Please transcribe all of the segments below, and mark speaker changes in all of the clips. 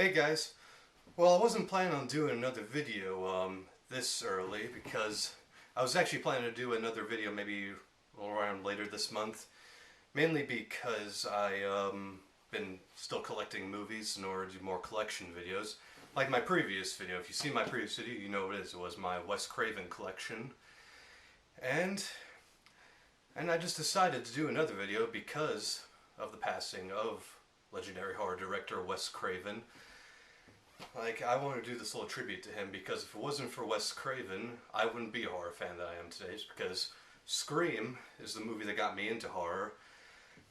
Speaker 1: Hey guys, well I wasn't planning on doing another video this early because I was actually planning to do another video maybe around later this month, mainly because I been still collecting movies in order to do more collection videos. Like my previous video, if you see my previous video you know what it is. It was my Wes Craven collection, and I just decided to do another video because of the passing of legendary horror director Wes Craven. Like, I want to do this little tribute to him because if it wasn't for Wes Craven, I wouldn't be a horror fan that I am today. Just because Scream is the movie that got me into horror.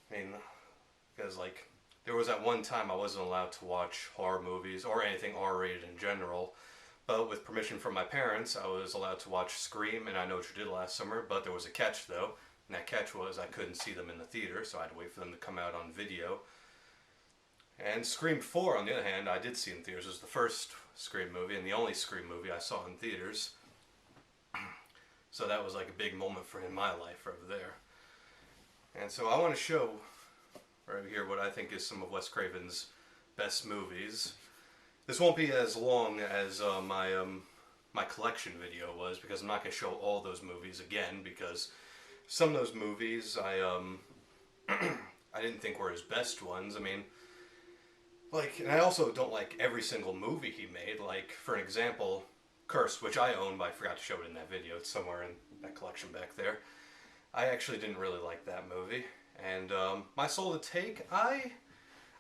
Speaker 1: I mean, because like, there was at one time I wasn't allowed to watch horror movies or anything R-rated in general. But with permission from my parents, I was allowed to watch Scream, and I Know What You Did Last Summer, but there was a catch though. And that catch was I couldn't see them in the theater, so I had to wait for them to come out on video. And Scream 4, on the other hand, I did see in theaters. It was the first Scream movie and the only Scream movie I saw in theaters. So that was like a big moment in my life over there. And so I want to show right here what I think is some of Wes Craven's best movies. This won't be as long as my collection video was, because I'm not going to show all those movies again, because some of those movies I didn't think were his best ones. I mean, like, and I also don't like every single movie he made. Like, for an example, Cursed, which I own, but I forgot to show it in that video. It's somewhere in that collection back there. I actually didn't really like that movie. And My Soul to Take, I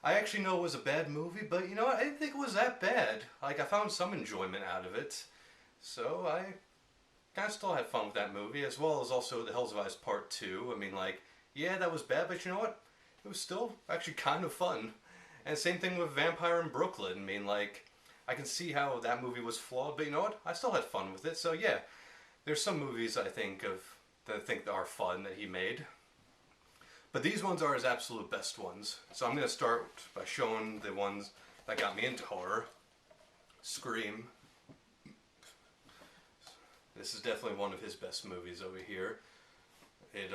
Speaker 1: actually know it was a bad movie, but you know what? I didn't think it was that bad. Like, I found some enjoyment out of it. So I kind of still had fun with that movie, as well as also The Hills Have Eyes Part 2. I mean, like, yeah, that was bad, but you know what? It was still actually kind of fun. And same thing with Vampire in Brooklyn. I mean, like, I can see how that movie was flawed, but you know what? I still had fun with it. So yeah, there's some movies I think that are fun that he made. But these ones are his absolute best ones. So I'm going to start by showing the ones that got me into horror. Scream. This is definitely one of his best movies over here. It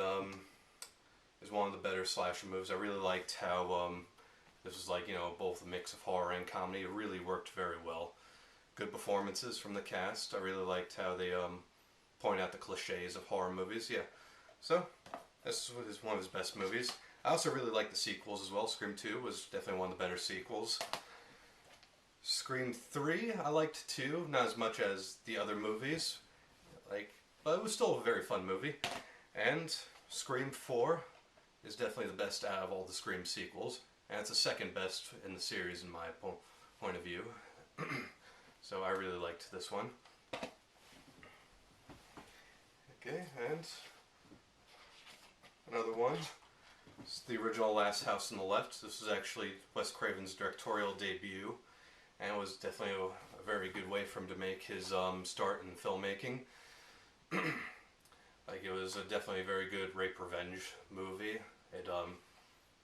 Speaker 1: is one of the better slasher movies. I really liked how this was like, you know, both a mix of horror and comedy. It really worked very well. Good performances from the cast. I really liked how they point out the cliches of horror movies. Yeah, so this is one of his best movies. I also really like the sequels as well. Scream 2 was definitely one of the better sequels. Scream 3 I liked too, not as much as the other movies, but it was still a very fun movie. And Scream 4 is definitely the best out of all the Scream sequels. And it's the second best in the series in my point of view. So I really liked this one. Okay, and another one. It's the original Last House on the Left. This was actually Wes Craven's directorial debut, and it was definitely a very good way for him to make his start in filmmaking. Like, it was definitely a very good rape revenge movie. It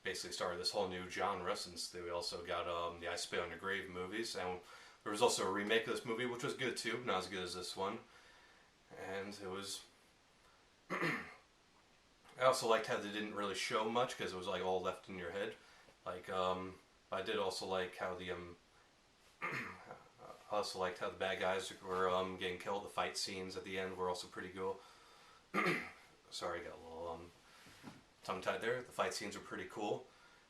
Speaker 1: basically started this whole new genre, since we also got the I Spit on Your Grave movies, and there was also a remake of this movie which was good too, not as good as this one. And it was I also liked how they didn't really show much, because it was like all left in your head. Like, I did also like how the I also liked how the bad guys were getting killed. The fight scenes at the end were also pretty cool. Sorry, I got a little tongue-tied there. The fight scenes were pretty cool.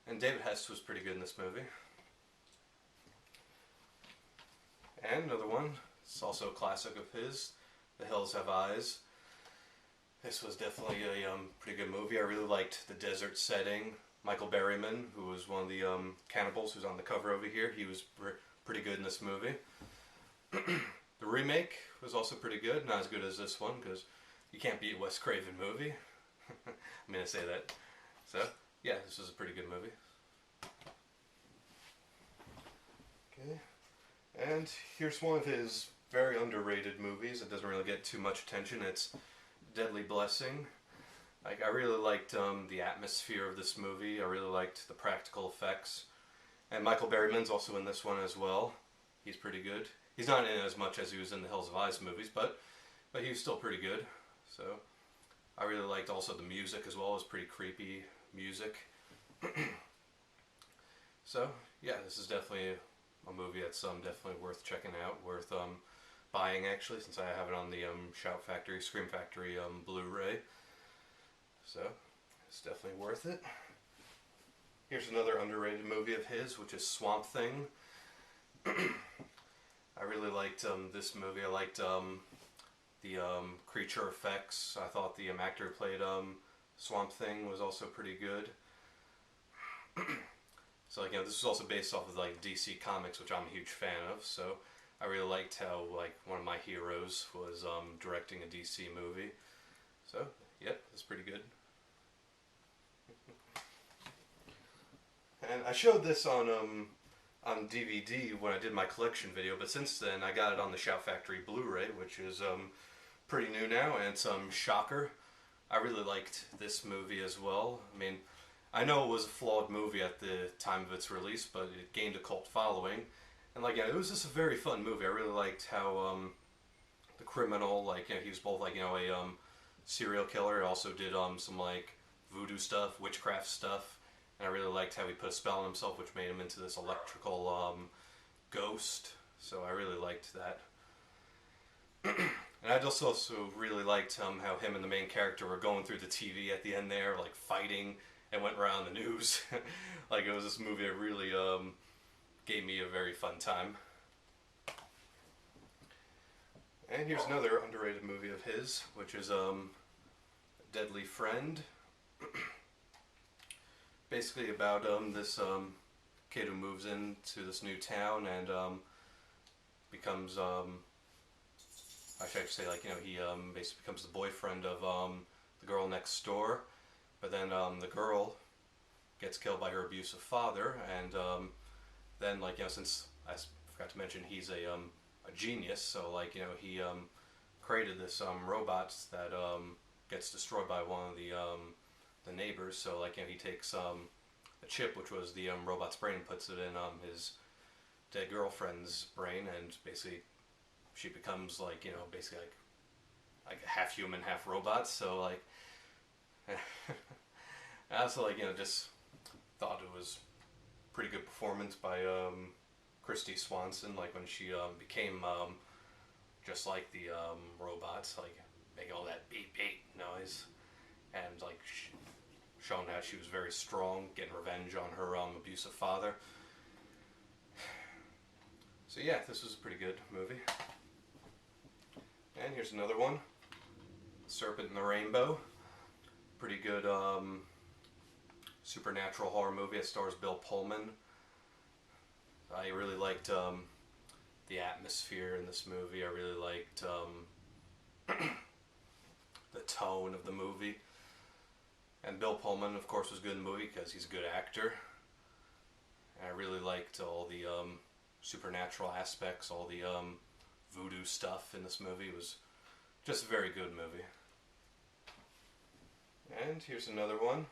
Speaker 1: And David Hess was pretty good in this movie. And another one, it's also a classic of his, The Hills Have Eyes. This was definitely a pretty good movie. I really liked the desert setting. Michael Berryman, who was one of the cannibals who's on the cover over here, he was pretty good in this movie. The remake was also pretty good, not as good as this one, because you can't beat a Wes Craven movie. I'm going to say that. So, yeah, this was a pretty good movie. Okay. And here's one of his very underrated movies. It doesn't really get too much attention. It's Deadly Blessing. Like, I really liked the atmosphere of this movie. I really liked the practical effects. And Michael Berryman's also in this one as well. He's pretty good. He's not in it as much as he was in the Hills of Eyes movies, but he was still pretty good. So I really liked also the music as well. It was pretty creepy music. So yeah, this is definitely a movie that's definitely worth checking out, worth buying actually, since I have it on the Shout Factory, Scream Factory Blu-ray. So it's definitely worth it. Here's another underrated movie of his, which is Swamp Thing. I really liked this movie. I liked the creature effects. I thought the actor who played Swamp Thing was also pretty good. So like, this was also based off of like DC Comics, which I'm a huge fan of. So I really liked how like one of my heroes was directing a DC movie. So yep, it's pretty good. And I showed this on DVD when I did my collection video, but since then I got it on the Shout Factory Blu-ray, which is pretty new now, and it's Shocker. I really liked this movie as well. I mean, I know it was a flawed movie at the time of its release, but it gained a cult following. And like, it was just a very fun movie. I really liked how the criminal, like, he was both like, a serial killer. He also did some like voodoo stuff, witchcraft stuff. And I really liked how he put a spell on himself, which made him into this electrical ghost. So I really liked that. And I just also really liked how him and the main character were going through the TV at the end there, like fighting, and went around the news. Like, it was this movie that really gave me a very fun time. And here's another underrated movie of his, which is Deadly Friend. Basically about this kid who moves into this new town and becomes, I should say, like, he basically becomes the boyfriend of the girl next door. But then the girl gets killed by her abusive father, and then, like, since I forgot to mention, he's a genius, so like, he created this robot that gets destroyed by one of the neighbors. So like, he takes a chip, which was the robot's brain, and puts it in his dead girlfriend's brain, and basically she becomes like, basically like a half human, half robot. So like, I also like, just thought it was pretty good performance by Christy Swanson, like when she became just like the robots, like making all that beep beep noise, and like showing how she was very strong, getting revenge on her abusive father. So yeah, this was a pretty good movie. And here's another one, Serpent in the Rainbow. Pretty good supernatural horror movie. It stars Bill Pullman. I really liked the atmosphere in this movie. I really liked the tone of the movie. And Bill Pullman, of course, was good in the movie because he's a good actor. And I really liked all the supernatural aspects, all the voodoo stuff in this movie. It was just a very good movie. And here's another one,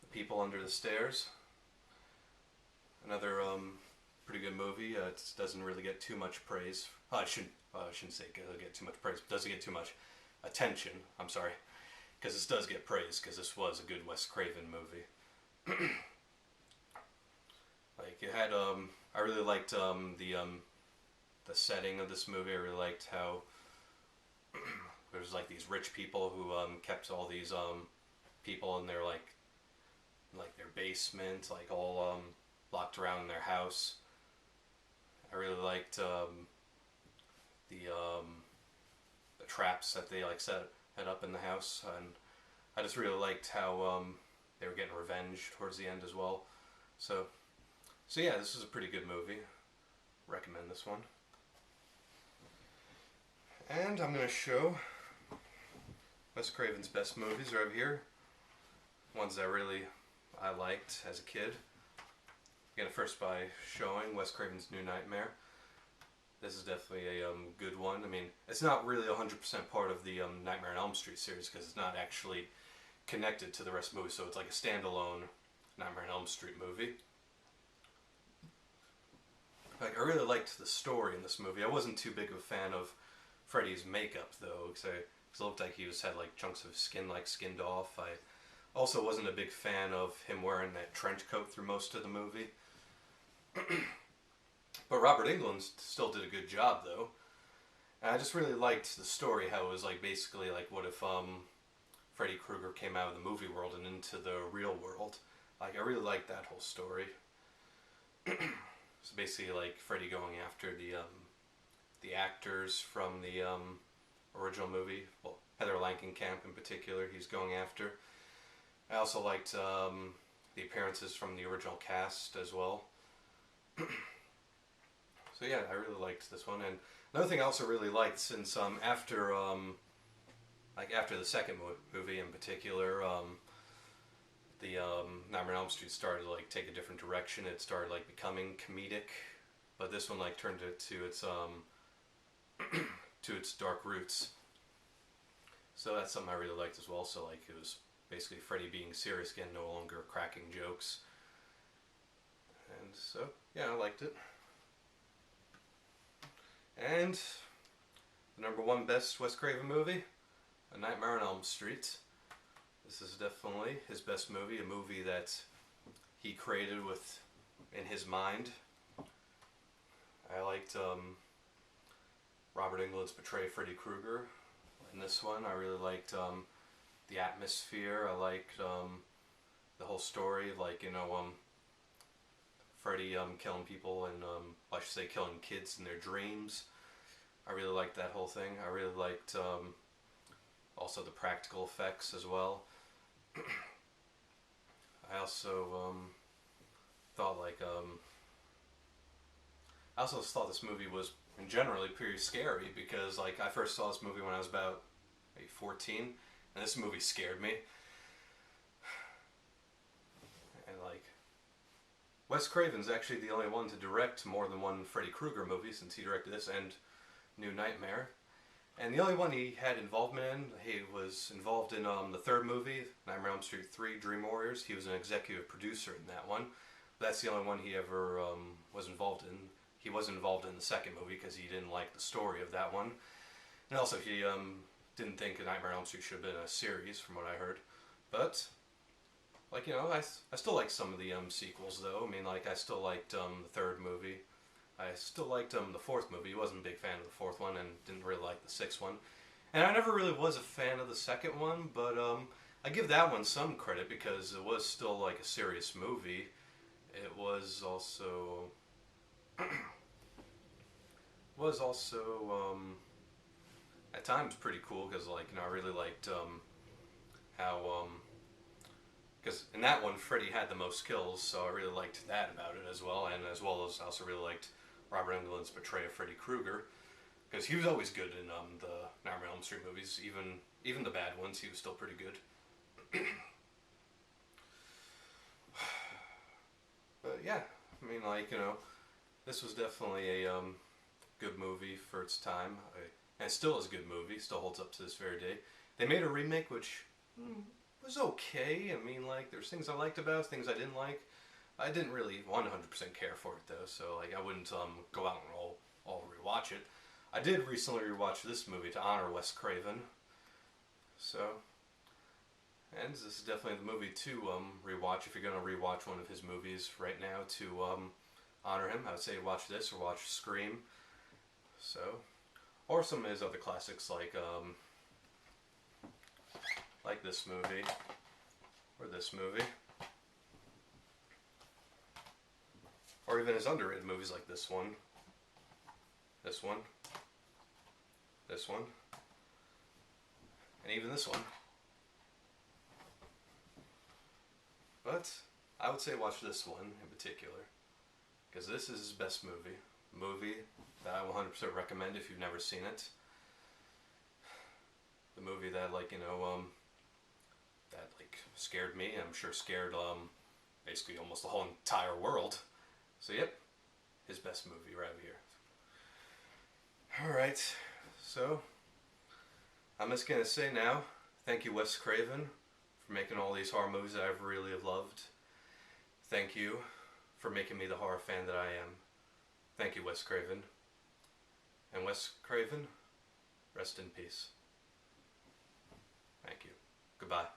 Speaker 1: The People Under the Stairs. Another pretty good movie. It doesn't really get too much praise. I shouldn't say it get too much praise. It doesn't get too much attention. I'm sorry, because this does get praise, because this was a good Wes Craven movie. Like, it had I really liked the setting of this movie. I really liked how there was like these rich people who kept all these people in their like their basement, like all locked around in their house. I really liked the traps that they like set up in the house, and I just really liked how they were getting revenge towards the end as well. So yeah, this is a pretty good movie. Recommend this one. And I'm going to show Wes Craven's best movies right here. Ones that I liked as a kid. Again, first by showing Wes Craven's New Nightmare. This is definitely a good one. I mean, it's not really 100% part of the Nightmare on Elm Street series, because it's not actually connected to the rest of the movie, so it's like a standalone Nightmare on Elm Street movie. Like, I really liked the story in this movie. I wasn't too big of a fan of Freddy's makeup, though, because it looked like he had like chunks of his skin like skinned off. I also wasn't a big fan of him wearing that trench coat through most of the movie. But Robert Englund still did a good job though. And I just really liked the story, how it was like basically like what if Freddy Krueger came out of the movie world and into the real world. Like, I really liked that whole story. So basically like Freddy going after the actors from the original movie. Well, Heather Langenkamp in particular, he's going after. I also liked the appearances from the original cast as well. So yeah, I really liked this one. And another thing I also really liked, since after after the second movie in particular, the Nightmare on Elm Street started to like take a different direction. It started like becoming comedic, but this one like turned it to its to its dark roots. So that's something I really liked as well. So like it was basically Freddy being serious again, no longer cracking jokes. And so yeah, I liked it. And the #1 best Wes Craven movie, A Nightmare on Elm Street. This is definitely his best movie, a movie that he created with in his mind. I liked Robert Englund's portrayal of Freddy Krueger in this one. I really liked the atmosphere. I liked the whole story of like, you know, Freddy killing people and I should say killing kids in their dreams. I really liked that whole thing. I really liked also the practical effects as well. I also thought like I also thought this movie was generally pretty scary, because like I first saw this movie when I was about maybe 14, and this movie scared me. And like Wes Craven's actually the only one to direct more than one Freddy Krueger movie, since he directed this and New Nightmare. And the only one he had involvement in, he was involved in the third movie, Nightmare on Elm Street 3, Dream Warriors. He was an executive producer in that one. But that's the only one he ever was involved in. He wasn't involved in the second movie because he didn't like the story of that one. And also he didn't think Nightmare on Elm Street should have been a series, from what I heard. But, like, you know, I still like some of the sequels though. I mean, like, I still liked the third movie. I still liked the fourth movie. He wasn't a big fan of the fourth one and didn't really like the sixth one. And I never really was a fan of the second one, but I give that one some credit because it was still like a serious movie. It was also at times pretty cool, because like, you know, I really liked how because in that one Freddy had the most kills, so I really liked that about it as well. And as well as I also really liked Robert Englund's portrayal of Freddy Krueger, because he was always good in the Nightmare on Elm Street movies, even the bad ones. He was still pretty good. But yeah, I mean, like, you know, this was definitely a good movie for its time, and it still is a good movie. Still holds up to this very day. They made a remake which was okay. I mean, like, there's things I liked about it, things I didn't like. I didn't really 100% care for it though, so like I wouldn't go out and all rewatch it. I did recently rewatch this movie to honor Wes Craven. So, and this is definitely the movie to rewatch if you're going to rewatch one of his movies right now to honor him. I would say watch this or watch Scream. So, or some of his other classics like this movie or this movie. Or even his underrated movies like this one, this one, this one, and even this one. But I would say watch this one in particular, because this is his best movie. A movie that I 100% recommend if you've never seen it. The movie that, like, you know, that like scared me. I'm sure scared basically almost the whole entire world. So yep, his best movie right here. Alright, so I'm just gonna say now, thank you Wes Craven for making all these horror movies that I've really loved. Thank you for making me the horror fan that I am. Thank you, Wes Craven. And Wes Craven, rest in peace. Thank you. Goodbye.